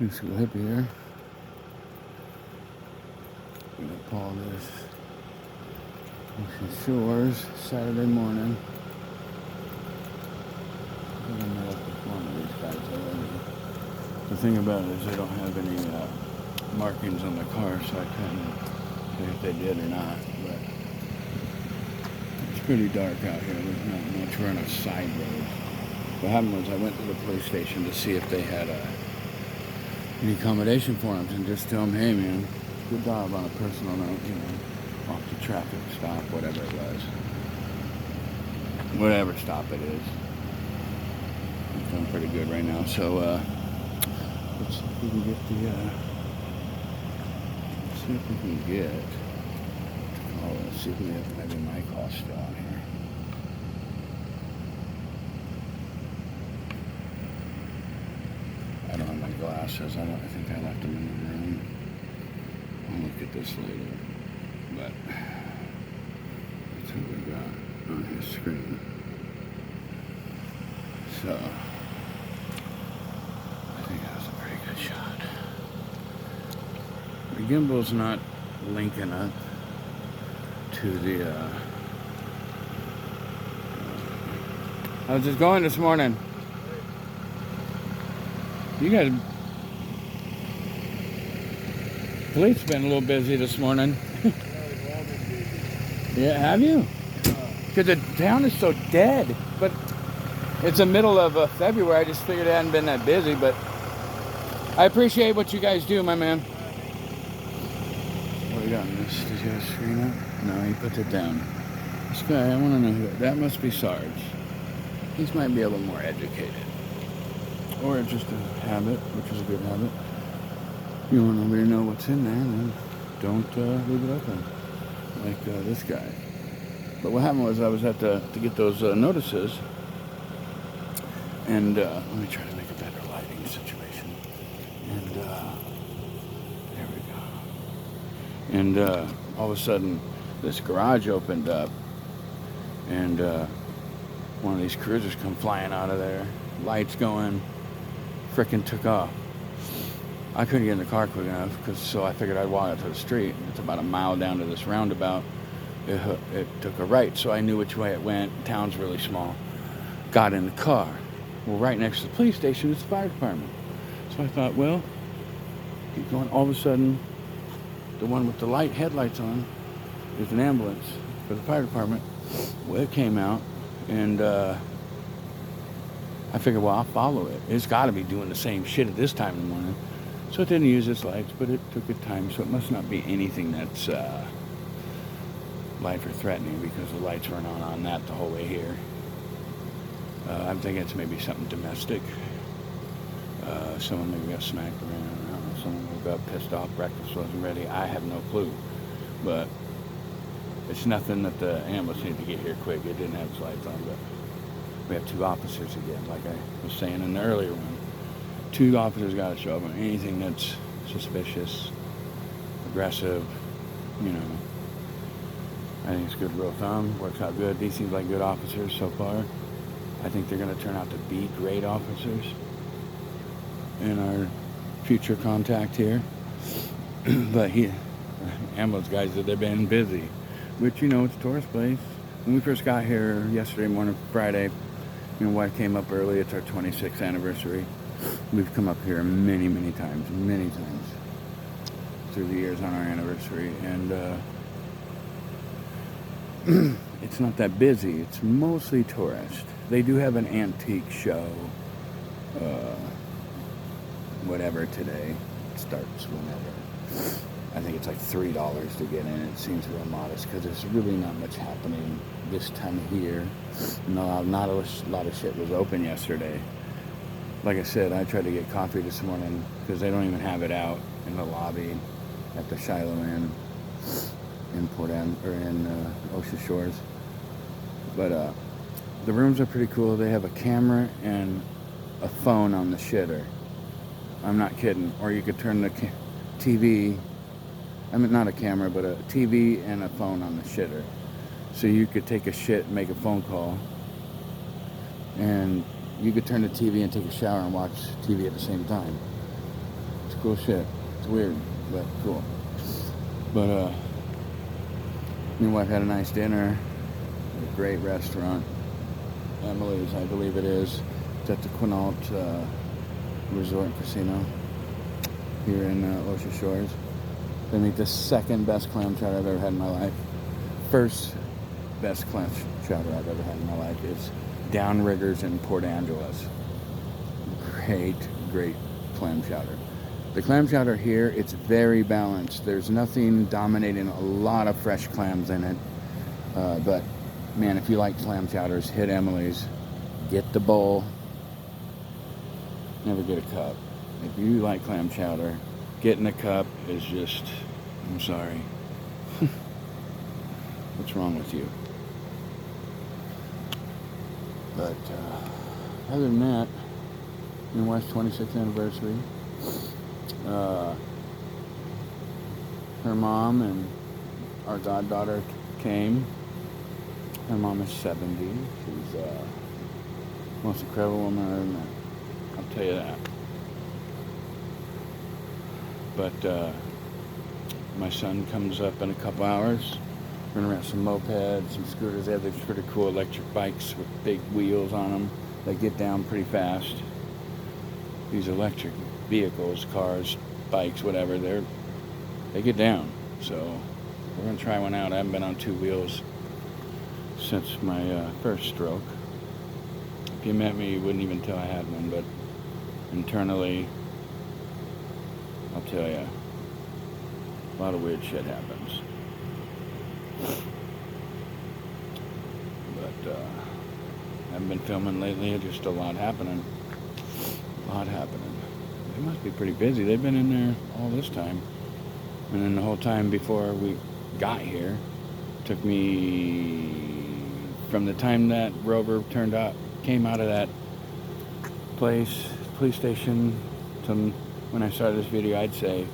Let's go up here. I'm gonna call this Ocean Shores Saturday morning. I think I met up with one of these guys already. The thing about it is they don't have any markings on the car, so I couldn't say if they did or not. But it's pretty dark out here. There's not much. We're on a side road. What happened was I went to the police station to see if they had any accommodation forms and just tell them, hey man, good job on a personal note, off the traffic stop, whatever it was. Whatever stop it is. I'm feeling pretty good right now, so let's see if we can get let's see if we have maybe my call still on here. I don't have my glasses. I think I left them in the room. I'll look at this later. But that's what we got on his screen. So I think that was a pretty good shot. The gimbal's not linking up to the how's it going this morning? You guys, police been a little busy this morning. Yeah, have you? Because the town is so dead. But it's the middle of February. I just figured it hadn't been that busy. But I appreciate what you guys do, my man. What do you got in this? Did you have a screen up? No, he put it down. This guy, I want to know who that must be Sarge. He might be a little more educated. Or just a habit, which is a good habit. You want nobody to know what's in there, then don't leave it open. Like this guy. But what happened was I was at to get those notices. And let me try to make a better lighting situation. And there we go. And all of a sudden, this garage opened up. And one of these cruisers come flying out of there. Lights going. Frickin' took off. I couldn't get in the car quick enough, so I figured I'd walk out to the street. It's about a mile down to this roundabout. It took a right, so I knew which way it went. Town's really small. Got in the car. Well, right next to the police station is the fire department. So I thought, well, keep going. All of a sudden, the one with the headlights on is an ambulance for the fire department. Well, it came out, and I figured, well, I'll follow it. It's got to be doing the same shit at this time in the morning. So it didn't use its lights, but it took its time. So it must not be anything that's life or threatening, because the lights weren't on that the whole way here. I'm thinking it's maybe something domestic. Someone maybe got smacked around. I don't know. Someone got pissed off. Breakfast wasn't ready. I have no clue. But it's nothing that the ambulance needed to get here quick. It didn't have its lights on, but we have 2 officers again, like I was saying in the earlier one. 2 officers got to show up on anything that's suspicious, aggressive, I think it's good rule of thumb, works out good. These seem like good officers so far. I think they're going to turn out to be great officers in our future contact here. But ambulance guys said they've been busy, which, it's a tourist place. When we first got here yesterday morning, Friday, my wife came up early. It's our 26th anniversary. We've come up here many times through the years on our anniversary. And it's not that busy. It's mostly tourist. They do have an antique show, whatever today. It starts whenever. I think it's like $3 to get in. It seems real modest because there's really not much happening this time of year. Not a lot of shit was open yesterday. Like I said, I tried to get coffee this morning because they don't even have it out in the lobby at the Shiloh Inn in Ocean Shores. But the rooms are pretty cool. They have a camera and a phone on the shitter. I'm not kidding. Or you could turn the TV. I mean, not a camera, but a TV and a phone on the shitter. So you could take a shit and make a phone call. And you could turn the TV and take a shower and watch TV at the same time. Cool shit. It's weird, but cool. But me and wife had a nice dinner at a great restaurant. Emily's, I believe it is. It's at the Quinault Resort and Casino here in Ocean Shores. They make the second best clam chowder I've ever had in my life. First best clam chowder I've ever had in my life is Downriggers in Port Angeles. Great clam chowder. The clam chowder here, it's very balanced. There's nothing dominating, a lot of fresh clams in it. But man, if you like clam chowders, hit Emily's. Get the bowl. Never get a cup. If you like clam chowder, getting a cup is just, I'm sorry. What's wrong with you? But other than that, my wife's 26th anniversary. Her mom and our goddaughter came. Her mom is 70. She's the most incredible woman I've ever met. I'll tell you that. But my son comes up in a couple hours. We're gonna rent some mopeds, some scooters. They have these pretty cool electric bikes with big wheels on them. They get down pretty fast. These electric vehicles, cars, bikes, whatever, they get down. So we're gonna try one out. I haven't been on two wheels since my first stroke. If you met me, you wouldn't even tell I had one, but internally, I'll tell you, a lot of weird shit happens. But I haven't been filming lately. Just a lot happening. They must be pretty busy. They've been in there all this time. And then the whole time before we got here, took me from the time that Rover came out of that police station to when I started this video, I'd say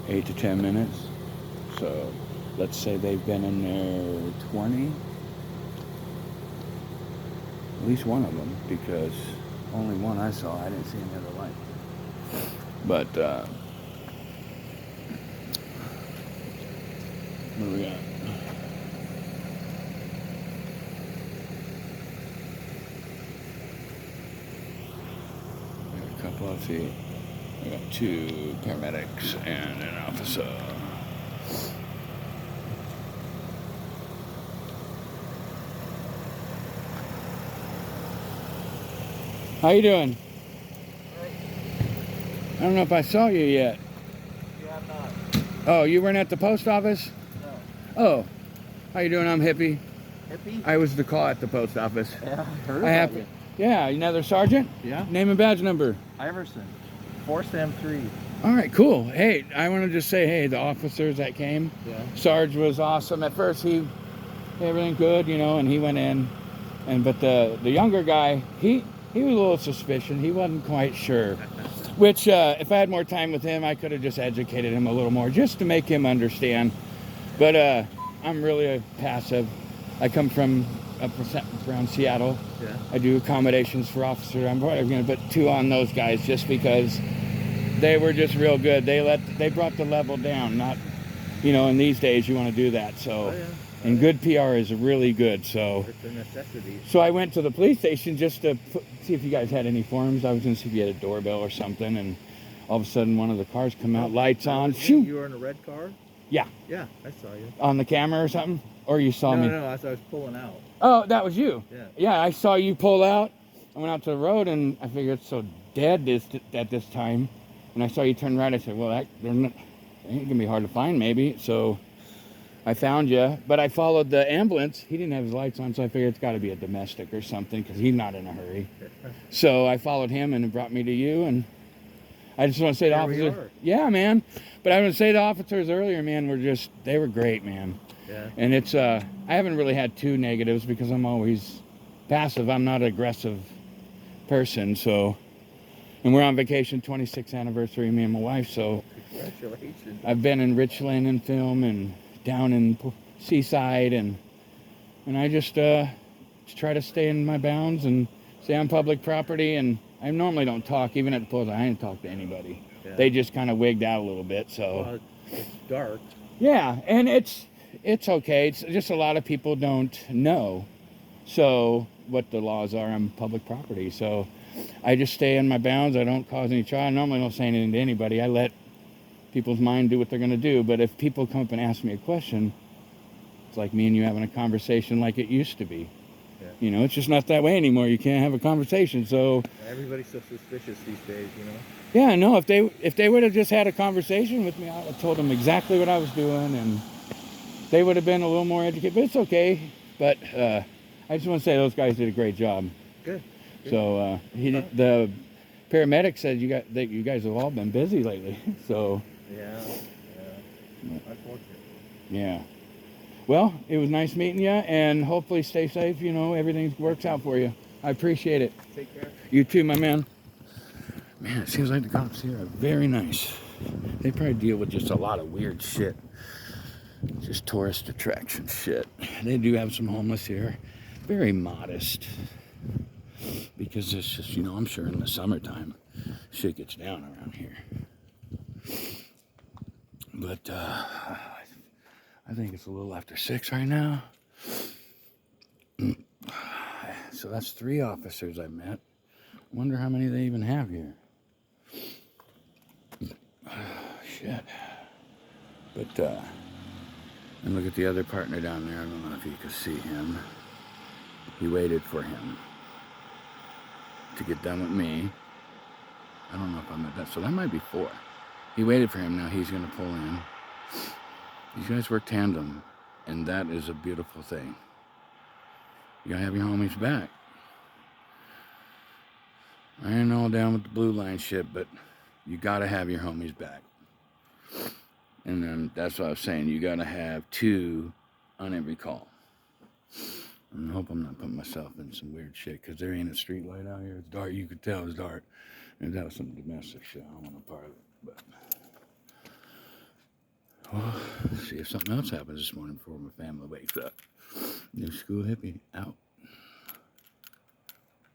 8 to 10 minutes. So let's say they've been in there 20. At least one of them, because only one I saw. I didn't see any other light. But what do we got? We got a couple of feet. We got 2 paramedics and an officer. How you doing? Great. I don't know if I saw you yet. You have not. Oh, you weren't at the post office? No. Oh, how you doing? I'm Hippie. Hippie? I was the call at the post office. Yeah, I heard I about have. you. Yeah, another sergeant? Yeah. Name and badge number. Iverson. Force M3. All right, cool. Hey, I want to just say, hey, the officers that came, Yeah. Sarge was awesome. At first, everything good, and he went in, but the younger guy, he was a little suspicious. He wasn't quite sure. Which, if I had more time with him, I could have just educated him a little more, just to make him understand. But I'm really passive. I come from up around Seattle. Yeah. I do accommodations for officers. I'm probably going to put 2 on those guys just because they were just real good. They brought the level down. Not, in these days you want to do that. So, Oh, yeah. and good PR is really good. So, It's a necessity. so I went to the police station just to see if you guys had any forms. I was going to see if you had a doorbell or something, and all of a sudden one of the cars come out, lights on, shoot. You were in a red car? Yeah. Yeah, I saw you. On the camera or something? Or you saw me? No, as I was pulling out. Oh, that was you. Yeah. Yeah, I saw you pull out. I went out to the road, and I figured it's so dead at this time. And I saw you turn right. I said, well, it ain't going to be hard to find maybe. So I found you. But I followed the ambulance. He didn't have his lights on, so I figured it's got to be a domestic or something because he's not in a hurry. So I followed him, and it brought me to you. And I just want to say the officers. Yeah, man. But I want to say the officers earlier, man, they were great, man. Yeah. And it's, I haven't really had 2 negatives because I'm always passive. I'm not an aggressive person, so. And we're on vacation, 26th anniversary, me and my wife, so. Congratulations. I've been in Richland and film and down in Seaside, and I just try to stay in my bounds and stay on public property and I normally don't talk, even at the polls. I didn't talk to anybody. Yeah. They just kind of wigged out a little bit. So Well, it's dark. yeah, and it's okay. It's just a lot of people don't know. So what the laws are on public property. So I just stay in my bounds. I don't cause any trouble. I normally don't say anything to anybody. I let people's mind do what they're going to do. But if people come up and ask me a question, it's like me and you having a conversation like it used to be. Yeah. You know, it's just not that way anymore. You can't have a conversation. So Everybody's so suspicious these days, you know. yeah, no, if they would have just had a conversation with me, I would have told them exactly what I was doing, and they would have been a little more educated. But it's okay. But I just want to say those guys did a great job. Good. Good. So the paramedic said that you guys have all been busy lately. So Yeah. Unfortunate. yeah. Well, it was nice meeting you, and hopefully stay safe. You know, everything works out for you. I appreciate it. Take care. You too, my man. Man, it seems like the cops here are very nice. They probably deal with just a lot of weird shit. Just tourist attraction shit. They do have some homeless here. Very modest. Because it's just, you know, I'm sure in the summertime, shit gets down around here. But I think it's a little after 6 right now. So that's 3 officers I met. Wonder how many they even have here. Shit. But and look at the other partner down there. I don't know if you can see him. He waited for him to get done with me. I don't know if I'm at that. So that might be 4. He waited for him. Now he's going to pull in. These guys work tandem, and that is a beautiful thing. You gotta have your homies back. I ain't all down with the blue line shit, but you gotta have your homies back. And then that's what I was saying. You gotta have 2 on every call. And I hope I'm not putting myself in some weird shit, because there ain't a street light out here. It's dark. You could tell it's dark. And that was some domestic shit. I don't want to part of it, but. Well, see if something else happens this morning before my family wakes up. New School Hippie out.